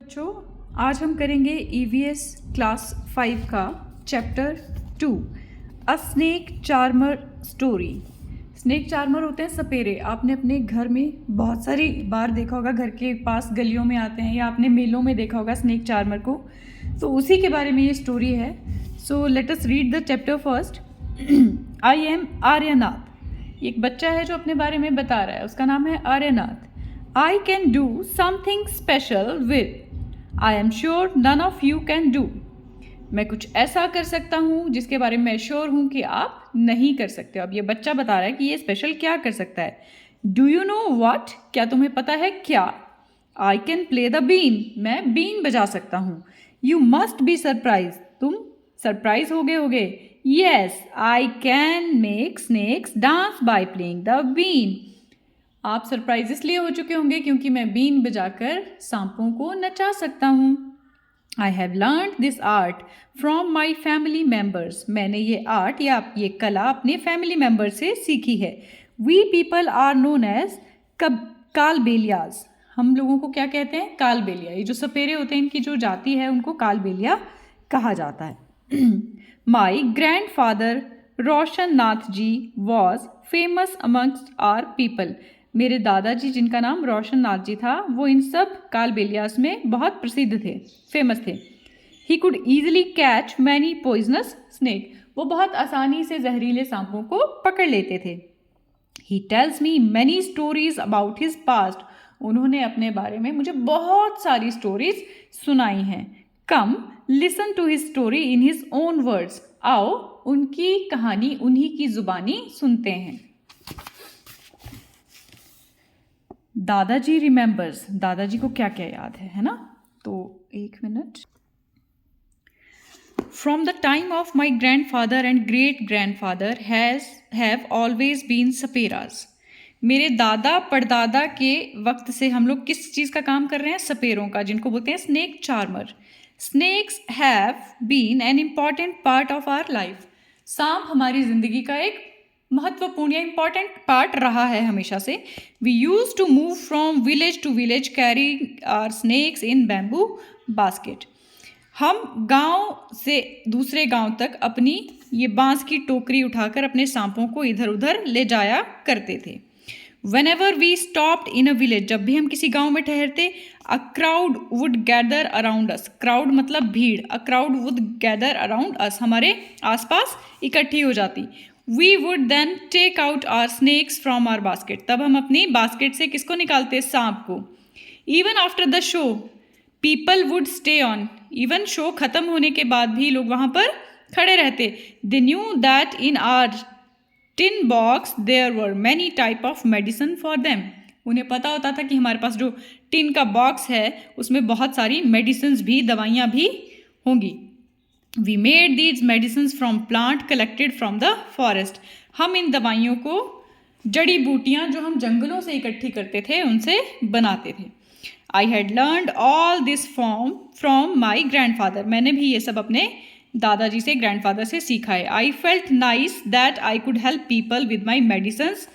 बच्चों, आज हम करेंगे EVS क्लास 5 का चैप्टर 2 अ snake charmer story. Snake charmer होते हैं सपेरे। आपने अपने घर में बहुत सारी बार देखा होगा, घर के पास गलियों में आते हैं या आपने मेलों में देखा होगा स्नेक चार्मर को। तो उसी के बारे में ये स्टोरी है। So let us read the chapter first. I am Aryanath. एक बच्चा है जो अपने बारे में बता रहा है, उसका नाम है Aryanath. I can do something special with. I am sure none of you can do. मैं कुछ ऐसा कर सकता हूँ जिसके बारे में मैं श्योर हूँ कि आप नहीं कर सकते हो। अब ये बच्चा बता रहा है कि ये स्पेशल क्या कर सकता है। Do you know what? क्या तुम्हें पता है क्या? I can play the been. मैं बीन बजा सकता हूँ। You must be surprise. तुम सरप्राइज हो गए होगे। Yes, I can make snakes dance by playing the been. आप सरप्राइज इसलिए हो चुके होंगे क्योंकि मैं बीन बजाकर सांपों को नचा सकता हूँ। I have learn this art from my family members. मैंने ये आर्ट या ये कला अपने फैमिली मेम्बर से सीखी है। We people are known as Kalbelias. हम लोगों को क्या कहते हैं? कालबेलिया। ये जो सपेरे होते हैं, इनकी जो जाति है उनको कालबेलिया कहा जाता है। My grandfather Roshan Nath ji was famous amongst our people. मेरे दादाजी, जिनका नाम रोशन नाथ जी था, वो इन सब कालबेलियास में बहुत प्रसिद्ध थे, फेमस थे। He could easily catch many poisonous snake. वो बहुत आसानी से जहरीले सांपों को पकड़ लेते थे। He tells me many stories about his past. उन्होंने अपने बारे में मुझे बहुत सारी स्टोरीज सुनाई हैं। Come listen to his story in his own words. आओ उनकी कहानी उन्हीं की जुबानी सुनते हैं। दादाजी रिमेंबर्स। दादाजी को क्या क्या याद है ना? तो एक minute. From the time of my grandfather and great grandfather have always been saperas. मेरे दादा परदादा के वक्त से हम लोग किस चीज़ का काम कर रहे हैं? सपेरों का, जिनको बोलते हैं snake charmer. Snakes have been an important part of our life. सांप हमारी जिंदगी का एक महत्वपूर्ण या इम्पॉर्टेंट पार्ट रहा है हमेशा से। We use to move from village to village carrying our snakes in bamboo basket. हम गांव से दूसरे गांव तक अपनी ये बांस की टोकरी उठाकर अपने सांपों को इधर उधर ले जाया करते थे। Whenever we stopped in a village, जब भी हम किसी गांव में ठहरते, a crowd would gather around us. crowd मतलब भीड़। a crowd would gather around us, हमारे आसपास इकट्ठी हो जाती। We would then take out our snakes from our basket. तब हम अपनी बास्केट से किसको निकालते? सांप को। Even after the show, people would stay on. Even show खत्म होने के बाद भी लोग वहाँ पर खड़े रहते। They knew that in our tin box there were many type of medicine for them. उन्हें पता होता था कि हमारे पास जो टिन का बॉक्स है उसमें बहुत सारी मेडिसिन्स भी, दवाइयाँ भी होंगी। We made these medicines from plant collected from the forest. हम इन दवाइयों को जड़ी बूटियाँ जो हम जंगलों से इकट्ठी करते थे उनसे बनाते थे। I had learned all this from my grandfather. मैंने भी ये सब अपने दादाजी से, ग्रैंडफादर से सीखा है। I felt nice that I could help people with my medicines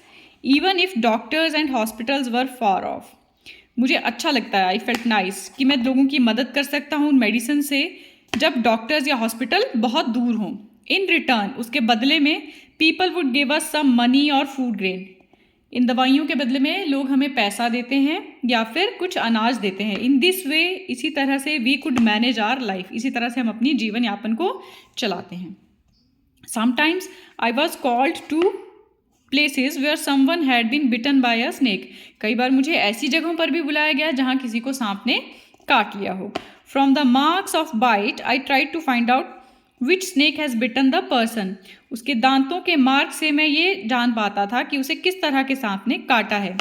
even if doctors and hospitals were far off. मुझे अच्छा लगता है, I felt nice, कि मैं लोगों की मदद कर सकता हूँ मेडिसिन से जब डॉक्टर्स या हॉस्पिटल बहुत दूर हों। इन रिटर्न, उसके बदले में people would give us some money और फूड ग्रेन। इन दवाइयों के बदले में लोग हमें पैसा देते हैं या फिर कुछ अनाज देते हैं। इन दिस वे, इसी तरह से we could manage our life, इसी तरह से हम अपनी जीवन यापन को चलाते हैं। Sometimes I was called to places where someone had been bitten by a snake. कई बार मुझे ऐसी जगहों पर भी बुलाया गया जहाँ किसी को सांप ने काट लिया हो। From the marks of bite I try to find out which snake has bitten the person. उसके दांतों के मार्क से मैं ये जान पाता था कि उसे किस तरह के सांप ने काटा है।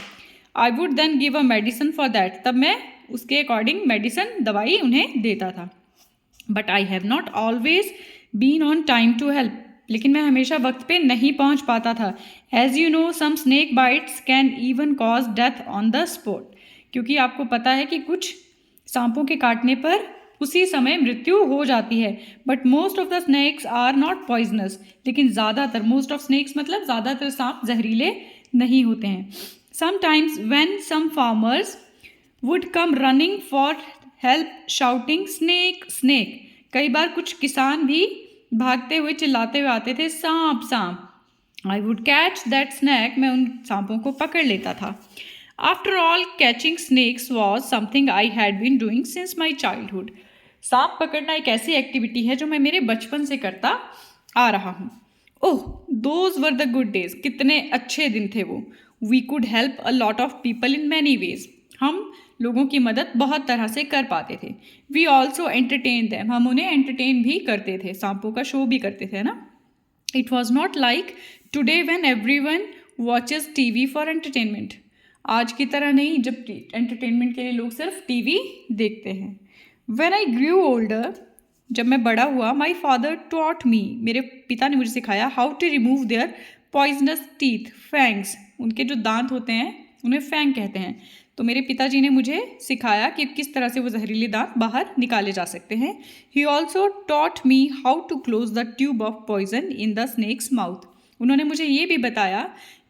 I would then give a medicine for that. तब मैं उसके अकॉर्डिंग मेडिसिन, दवाई उन्हें देता था। But I have not always been on time to help. लेकिन मैं हमेशा वक्त पे नहीं पहुंच पाता था। As you know, some snake bites can even cause death on the spot. क्योंकि आपको पता है कि कुछ सांपों के काटने पर उसी समय मृत्यु हो जाती है। But most of the snakes are not poisonous. लेकिन ज़्यादातर, मोस्ट ऑफ स्नेक्स मतलब ज़्यादातर सांप जहरीले नहीं होते हैं। Sometimes when some farmers would come running for help shouting snake snake. कई बार कुछ किसान भी भागते हुए चिल्लाते हुए आते थे, सांप सांप। I would catch that snake, मैं उन सांपों को पकड़ लेता था। After all catching snakes was something I had been doing since my childhood. सांप पकड़ना एक ऐसी एक्टिविटी है जो मैं मेरे बचपन से करता आ रहा हूँ। Oh, those were the good days, कितने अच्छे दिन थे वो। We could help a lot of people in many ways, हम लोगों की मदद बहुत तरह से कर पाते थे। वी ऑल्सो एंटरटेन दैम, हम उन्हें एंटरटेन भी करते थे, सांपों का शो भी करते थे ना। It was not like today when everyone watches TV for entertainment, आज की तरह नहीं जब एंटरटेनमेंट के लिए लोग सिर्फ टीवी देखते हैं। व्हेन आई ग्रू ओल्डर, जब मैं बड़ा हुआ, माई फादर टॉट मी, मेरे पिता ने मुझे सिखाया, how to remove their poisonous teeth, fangs, उनके जो दांत होते हैं उन्हें फैंग कहते हैं। तो मेरे पिताजी ने मुझे सिखाया कि किस तरह से वो जहरीले दांत बाहर निकाले जा सकते हैं। He also taught me how to close the tube of poison in the snake's mouth, उन्होंने मुझे ये भी बताया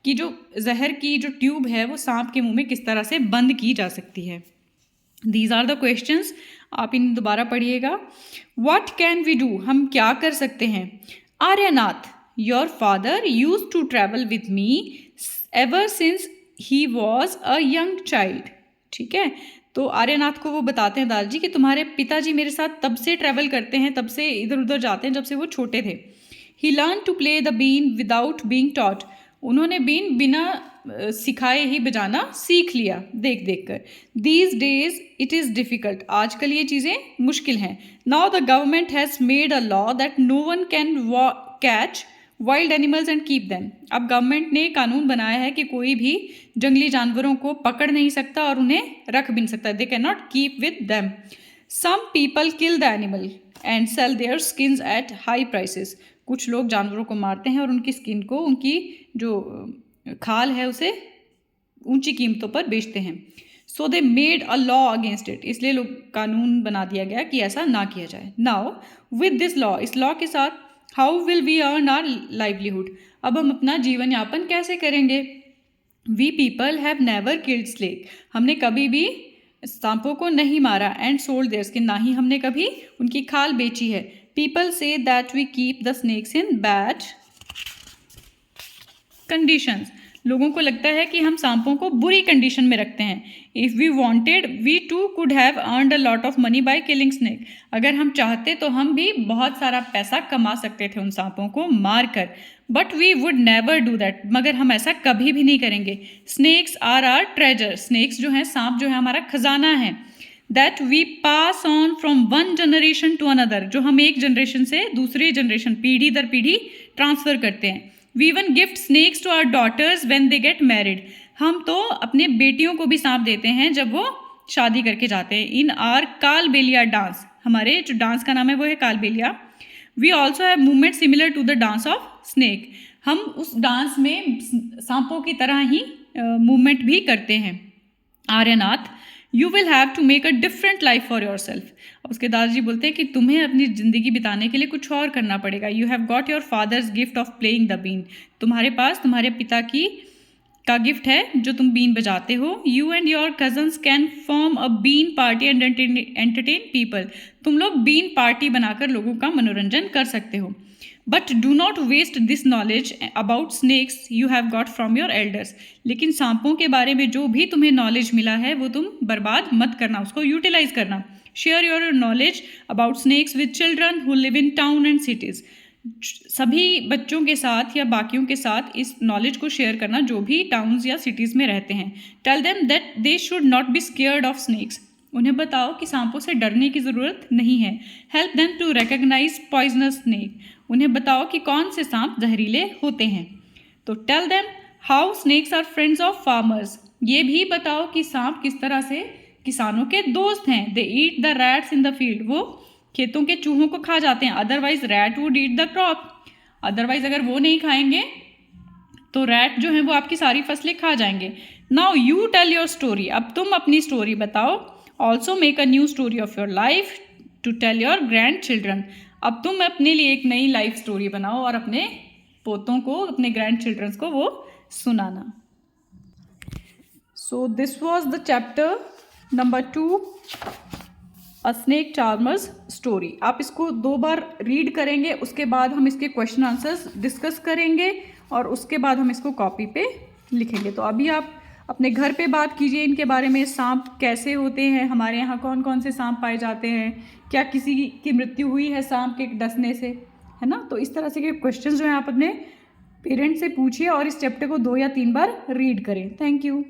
कि जो जहर की जो ट्यूब है वो सांप के मुंह में किस तरह से बंद की जा सकती है। दीज आर द क्वेश्चंस, आप इन दोबारा पढ़िएगा। व्हाट कैन वी डू, हम क्या कर सकते हैं। Aryanath, your father used to travel with me ever since he was a young child. ठीक है, तो आर्यनाथ को वो बताते हैं दादाजी कि तुम्हारे पिताजी मेरे साथ तब से ट्रैवल करते हैं, तब से इधर उधर जाते हैं जब से वो छोटे थे। He learn to play the been without being taught, उन्होंने बीन बिना सिखाए ही बजाना सीख लिया देख देख कर। These days it is difficult, आजकल ये चीज़ें मुश्किल हैं। Now the government has made a law that no one can catch wild animals and keep them, अब गवर्नमेंट ने कानून बनाया है कि कोई भी जंगली जानवरों को पकड़ नहीं सकता और उन्हें रख भी नहीं सकता, they can not keep with them. Some people kill the animal and sell their skins at high prices, कुछ लोग जानवरों को मारते हैं और उनकी स्किन को, उनकी जो खाल है उसे ऊंची कीमतों पर बेचते हैं। So they made a law against it, इसलिए लोग कानून बना दिया गया कि ऐसा ना किया जाए। नाउ विद दिस लॉ, इस लॉ के साथ, how will we earn our livelihood, अब हम अपना जीवन यापन कैसे करेंगे। We people have never killed snake, हमने कभी भी सांपों को नहीं मारा। एंड सोल्ड देयर स्किन, ना ही हमने कभी उनकी खाल बेची है। People say that we keep the snakes in bad conditions, लोगों को लगता है कि हम सांपों को बुरी कंडीशन में रखते हैं। If we wanted we too could have earned a lot of money by killing snake, अगर हम चाहते तो हम भी बहुत सारा पैसा कमा सकते थे उन सांपों को मार कर। But we would never do that, मगर हम ऐसा कभी भी नहीं करेंगे। Snakes are are treasure, snakes जो हैं, सांप जो है हमारा खजाना है। That we pass on from one generation to another, जो हम एक जनरेशन से दूसरी जनरेशन, पीढ़ी दर पीढ़ी ट्रांसफ़र करते हैं। We one gift snakes to our daughters when they get married, हम तो अपने बेटियों को भी सांप देते हैं जब वो शादी करके जाते हैं। इन आर कालबेलिया डांस, हमारे जो डांस का नाम है वो है Kalbelia. We also have movement similar to the dance of snake, हम उस डांस में सांपों की तरह ही मूवमेंट भी करते हैं। Aryanath, you will have to make a different life for your yourself उसके दादाजी बोलते हैं कि तुम्हें अपनी ज़िंदगी बिताने के लिए कुछ और करना पड़ेगा। You have got your father's gift of playing the been, तुम्हारे पास तुम्हारे पिता का गिफ्ट है जो तुम बीन बजाते हो। You and your cousins can form a been party and entertain people, तुम लोग बीन पार्टी बनाकर लोगों का मनोरंजन कर सकते हो। But do not waste this knowledge about snakes you have got from your elders, लेकिन सांपों के बारे में जो भी तुम्हें नॉलेज मिला है वो तुम बर्बाद मत करना, उसको यूटिलाइज करना। Share your knowledge about snakes with children who live in town and cities, सभी बच्चों के साथ या बाकियों के साथ इस नॉलेज को शेयर करना जो भी टाउन्स या सिटीज़ में रहते हैं। Tell them that they should not be scared of snakes, उन्हें बताओ कि सांपों से डरने की ज़रूरत नहीं है। Help them to recognise poisonous snake, उन्हें बताओ कि कौन से सांप जहरीले होते हैं। तो tell them how snakes are friends of farmers, ये भी बताओ कि सांप किस तरह से किसानों के दोस्त हैं। They eat the rats in the field, वो खेतों के चूहों को खा जाते हैं। Otherwise rat would eat the crop, otherwise अगर वो नहीं खाएंगे तो रैट जो है वो आपकी सारी फसलें खा जाएंगे। Now you tell your story, अब तुम अपनी स्टोरी बताओ। Also make a new story of your life to tell your grandchildren, अब तुम अपने लिए एक नई लाइफ स्टोरी बनाओ और अपने पोतों को, अपने ग्रैंड चिल्ड्रंस को वो सुनाना। So this was the chapter number 2 a snake charmers story. आप इसको 2 बार रीड करेंगे, उसके बाद हम इसके क्वेश्चन आंसर्स डिस्कस करेंगे और उसके बाद हम इसको कॉपी पे लिखेंगे। तो अभी आप अपने घर पे बात कीजिए इनके बारे में, सांप कैसे होते हैं, हमारे यहाँ कौन कौन से सांप पाए जाते हैं, क्या किसी की मृत्यु हुई है सांप के डसने से, है ना। तो इस तरह से के क्वेश्चंस जो हैं आप अपने पेरेंट्स से पूछिए और इस चैप्टर को 2 या 3 बार रीड करें। Thank you.